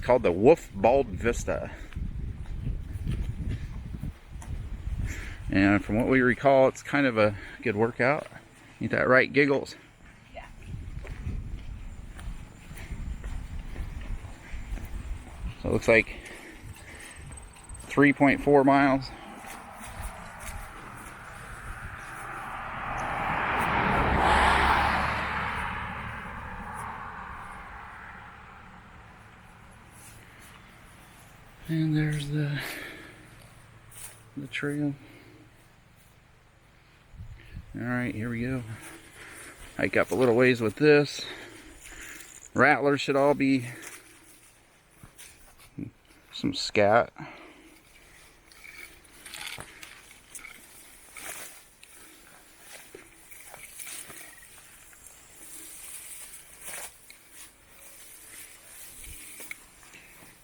called the Wolf Bald Vista. And from what we recall, it's kind of a good workout. Ain't that right, Giggles? Yeah. So it looks like 3.4 miles. And there's the trail. Alright, here we go. Hike up a little ways with this. Rattlers should all be some scat.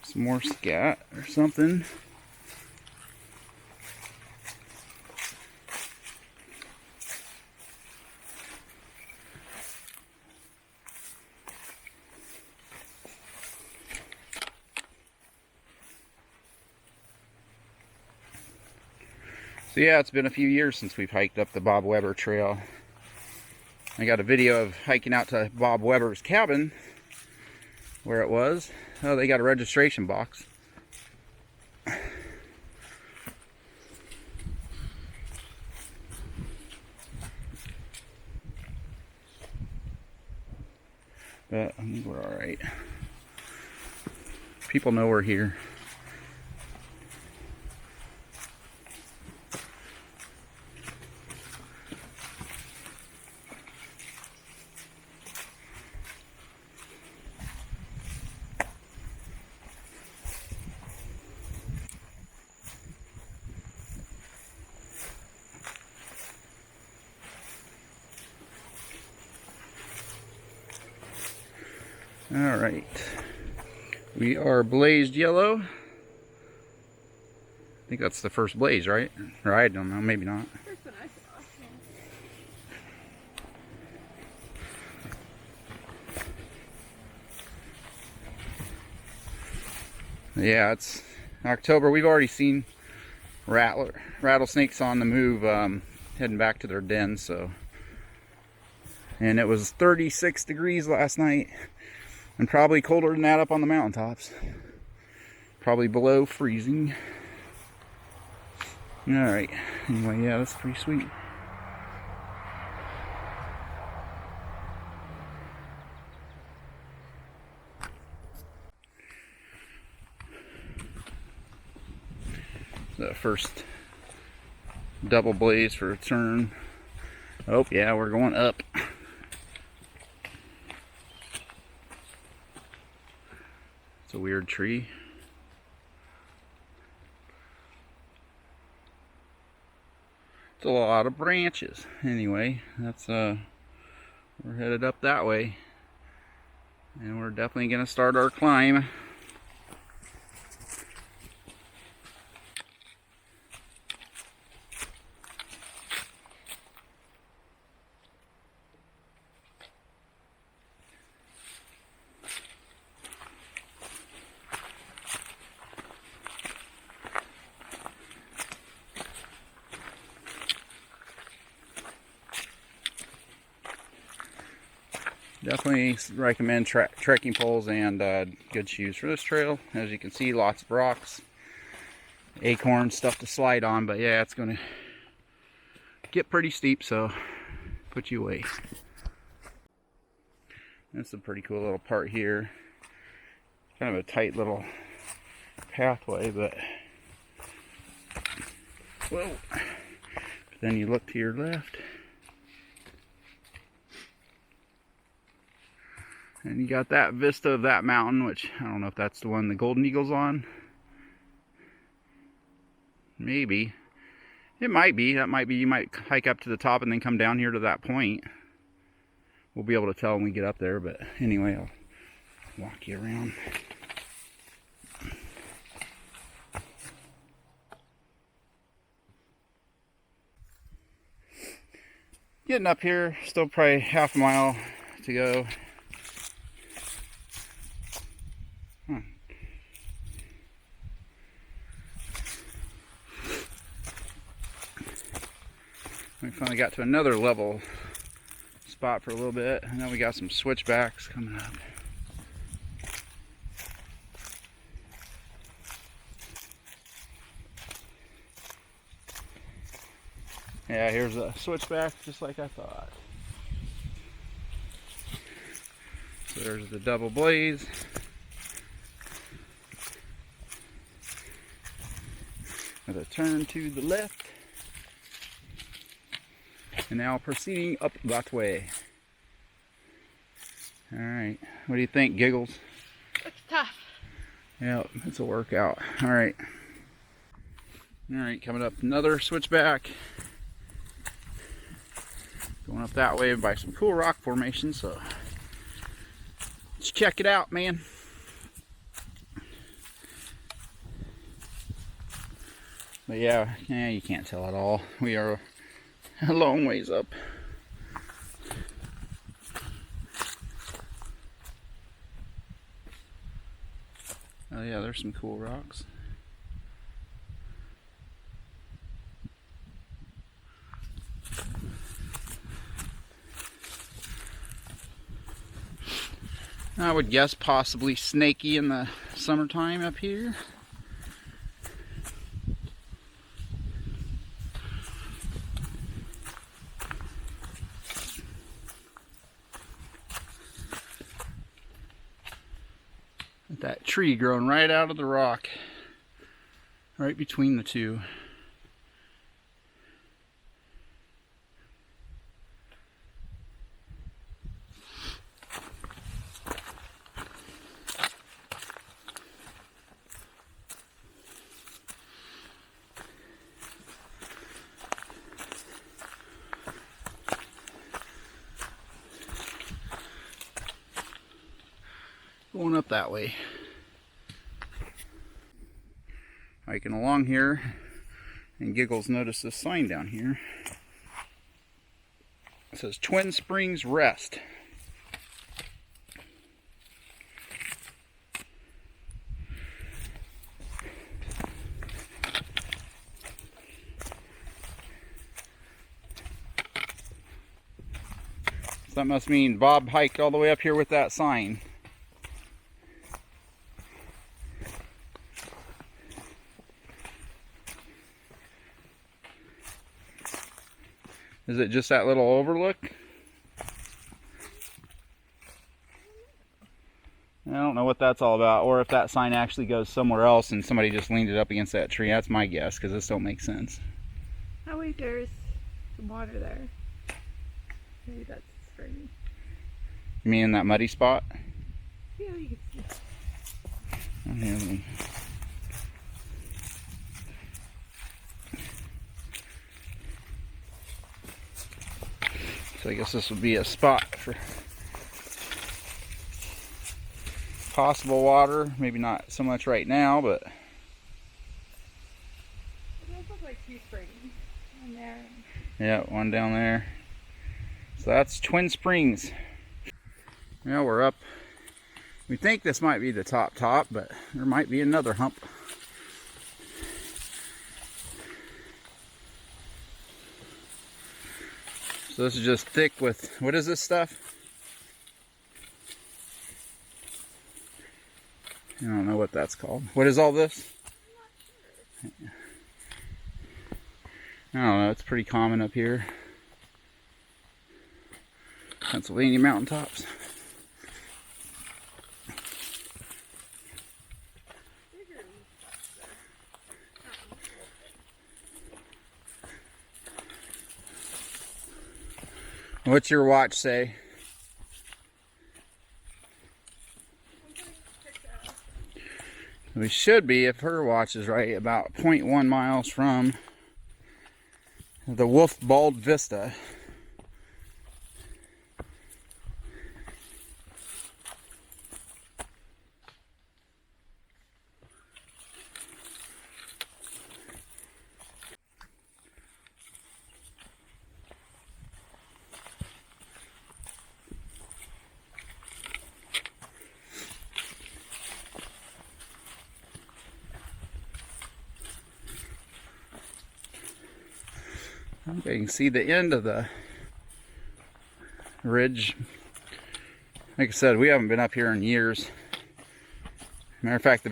Some more scat or something. So yeah, it's been a few years since we've hiked up the Bob Weber trail. I got a video of hiking out to Bob Weber's cabin, where it was. Oh, they got a registration box. But I think we're alright. People know we're here. All right, we are blazed yellow. I think that's the first blaze, right? Or I don't know, maybe not. First one I saw. Yeah, it's October. We've already seen rattlesnakes on the move, heading back to their den. So, and it was 36 degrees last night. And probably colder than that up on the mountaintops. Probably below freezing. Alright. Anyway, yeah, that's pretty sweet. The first double blaze for a turn. Oh, yeah, we're going up. A weird tree. It's a lot of branches. Anyway, that's we're headed up that way, and we're definitely gonna start our climb. Definitely recommend trekking poles and good shoes for this trail. As you can see, lots of rocks, acorns, stuff to slide on. But yeah, it's going to get pretty steep, so put you away. That's a pretty cool little part here. Kind of a tight little pathway, but whoa. But then you look to your left. And you got that vista of that mountain, which I don't know if that's the one the Golden Eagle's on. Maybe. It might be. That might be. You might hike up to the top and then come down here to that point. We'll be able to tell when we get up there, but anyway, I'll walk you around. Getting up here, still probably half a mile to go. finally got to another level spot for a little bit, and then we got some switchbacks coming up. Yeah, here's a switchback, just like I thought. So there's the double blaze. With a turn to the left. And now proceeding up that way. Alright, what do you think, Giggles? It's tough. Yep, it's a workout. Alright. Alright, coming up another switchback. Going up that way by some cool rock formations, so let's check it out, man. But yeah, you can't tell at all. We are a long ways up. Oh yeah, there's some cool rocks. I would guess possibly snaky in the summertime up here. That tree growing right out of the rock, right between the two. Going up that way. Hiking along here, and Giggles noticed this sign down here. It says Twin Springs Rest. So that must mean Bob hiked all the way up here with that sign. Is it just that little overlook? I don't know what that's all about, or if that sign actually goes somewhere else and somebody just leaned it up against that tree. That's my guess, because this don't make sense. Oh wait, there's some water there. Maybe that's spring. You mean in that muddy spot? Yeah, you can see. Okay, let me... So I guess this would be a spot for possible water. Maybe not so much right now, but It does look like two springs. One there. yeah, one down there. So that's Twin Springs. Yeah, we're up. We think this might be the top, but there might be another hump. So this is just thick with, what is this stuff? I don't know what that's called. What is all this? I don't know, it's pretty common up here. Pennsylvania mountaintops. What's your watch say? We should be, if her watch is right, about 0.1 miles from the Wolf Bald Vista. Okay, you can see the end of the ridge. Like I said, we haven't been up here in years. Matter of fact,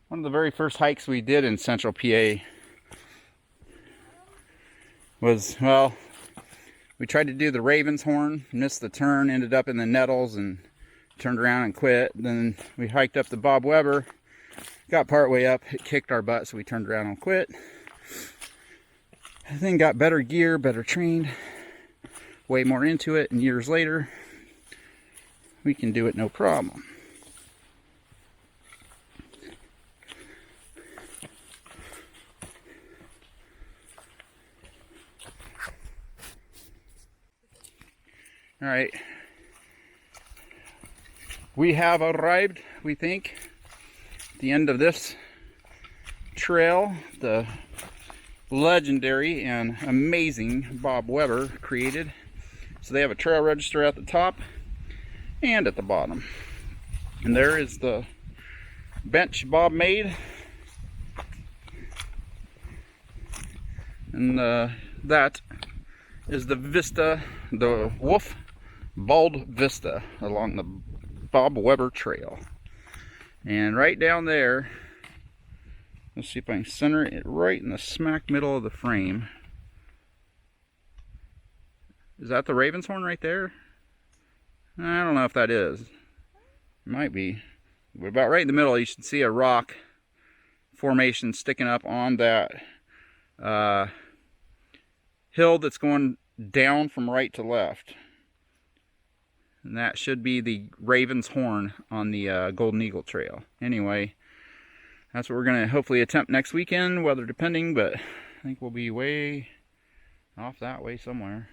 one of the very first hikes we did in central PA was, well, we tried to do the Raven's Horn, missed the turn, ended up in the Nettles and turned around and quit. Then we hiked up the Bob Weber, got part way up, it kicked our butt, so we turned around and quit. And then got better gear, better trained, way more into it, and years later, we can do it no problem. All right, we have arrived, we think, at the end of this trail, the legendary and amazing Bob Weber created. So they have a trail register at the top and at the bottom. And there is the bench Bob made. And that is the Vista, the Wolf Bald Vista along the Bob Weber Trail. And right down there, let's see if I can center it right in the smack middle of the frame. Is that the Raven's Horn right there? I don't know if that is. It might be. But about right in the middle, you should see a rock formation sticking up on that hill that's going down from right to left. And that should be the Raven's Horn on the Golden Eagle Trail. Anyway, that's what we're going to hopefully attempt next weekend, weather depending, but I think we'll be way off that way somewhere.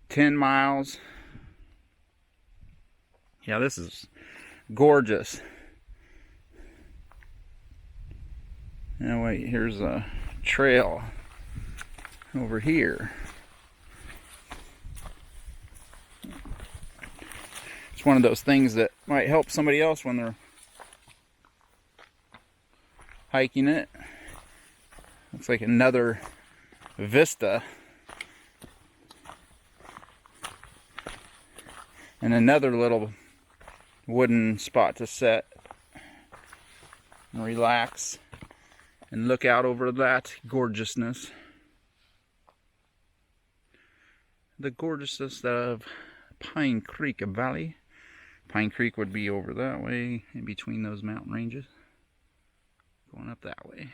10 miles. Yeah, this is gorgeous. Now wait, here's a trail over here. It's one of those things that might help somebody else when they're hiking it. Looks like another Vista. And another little wooden spot to set and relax and look out over that gorgeousness. The gorgeousness of Pine Creek Valley. Pine Creek would be over that way, in between those mountain ranges. Going up that way.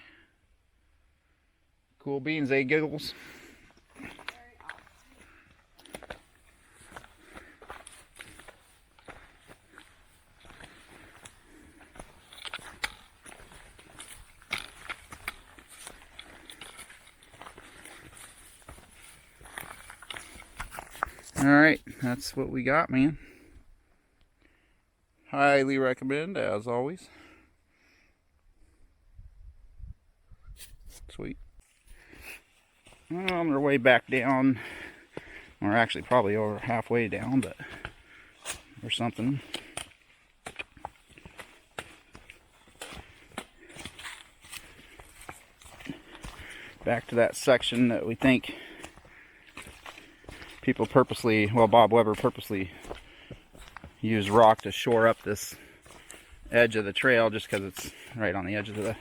Cool beans, eh, Giggles? Alright, that's what we got, man. Highly recommend, as always. Sweet. Well, on our way back down, we're actually probably over halfway down, but or something. Back to that section that we think people purposely, well, Bob Weber purposely used rock to shore up this edge of the trail just because it's right on the edge of the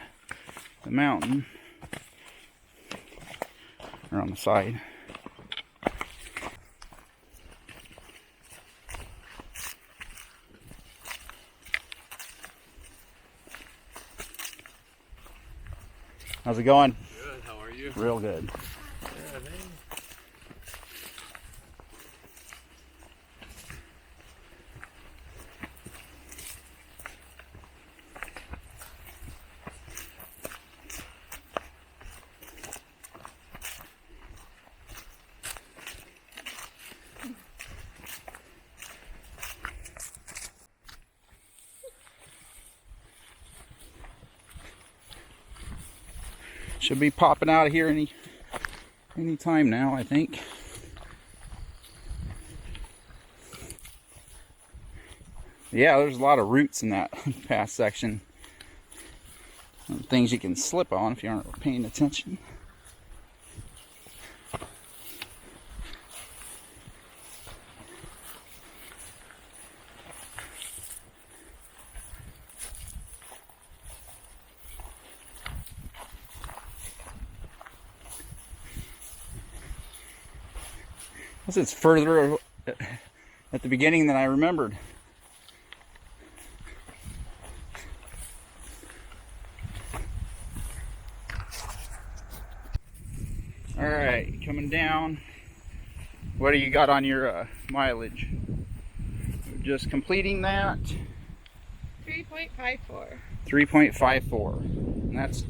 mountain, or on the side. How's it going? Good, how are you? Real good. Yeah, man. Should be popping out of here any time now, I think. Yeah, there's a lot of roots in that past section. Things you can slip on if you aren't paying attention. This is further at the beginning than I remembered. All right, coming down. What do you got on your mileage? Just completing that. 3.54. 3.54. And that's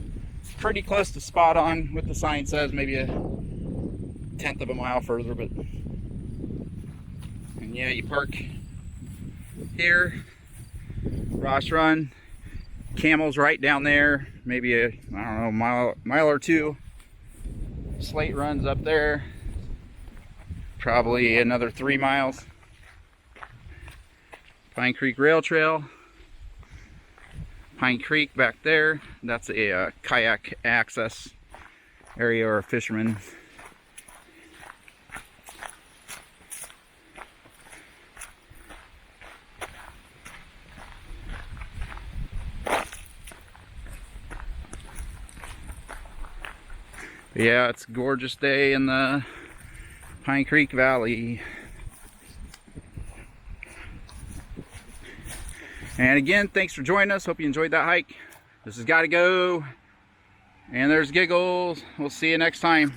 pretty close to spot on what the sign says, maybe a tenth of a mile further, but and yeah, you park here, Ross Run, Camel's right down there, maybe a, I don't know, mile or two. Slate Run's up there, probably another 3 miles. Pine Creek Rail Trail, Pine Creek back there, that's a kayak access area or a fisherman. Yeah, it's a gorgeous day in the Pine Creek Valley. And again, thanks for joining us. Hope you enjoyed that hike. This has got to go. And there's Giggles. We'll see you next time.